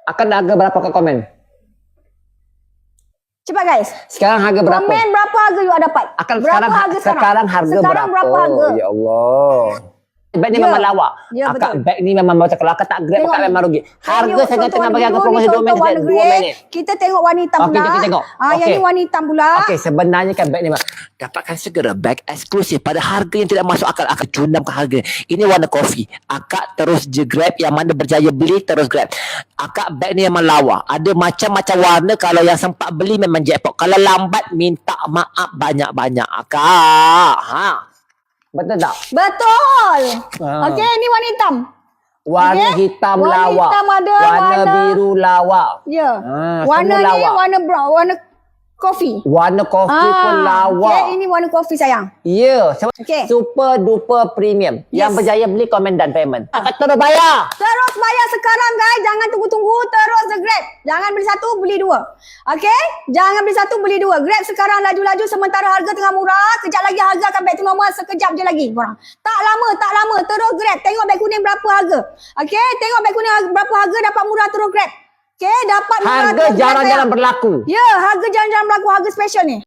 Akan harga berapa kat komen? Cepat guys. Sekarang harga berapa? Komen berapa harga you dapat? Akan berapa sekarang harga sekarang berapa harga? Ya Allah. Beg ni Ya. memang lawak. Ya, Akak betul. beg ni memang macam kalau akak tak grab Tengok akak ni. memang rugi. Harga saya Contoh tengah bagi warna aku promosi 2 contoh minit. warna 2 grey. minit. Kita tengok warna hitam Okey, pula. kita tengok. Yang Okey. ni warna hitam pula. Okey, sebenarnya kan beg ni dapatkan segera beg eksklusif pada harga yang tidak masuk akal. Akak cundam ke harga. Ini warna kopi. Akak terus je grab, yang mana berjaya beli terus grab. Akak beg ni memang lawa. Ada macam-macam warna, kalau yang sempat beli memang jackpot. Kalau lambat minta maaf banyak-banyak akak. Betul tak? Betul. Ah. Okey, ni warna hitam. Warna Okey. hitam Warna lawak. hitam ada, warna warna- biru lawak. Ya. semua Warna ni lawak. warna brown, warna kopi. Warna kopi pun lawak. Okay, ini warna kopi sayang. Ya, Okey. super duper premium. Yes. Yang berjaya beli komen dan payment. Akak terus bayar. Terus bayar sekarang guys. Jangan tunggu-tunggu. Terus the Grab. Jangan beli satu, beli dua. Okey? Jangan beli satu, beli dua. Grab sekarang laju-laju sementara harga tengah murah. Kejap lagi harga akan back to normal. Sekejap je lagi korang. Tak lama. Terus Grab. Tengok beg kuning berapa harga. Okey? Tengok beg kuning berapa harga dapat murah terus Grab. Okey? Dapat murah Harga terus Grab, jarang-jarang sayang. berlaku. Ya, harga jarang-jarang berlaku. Harga special ni.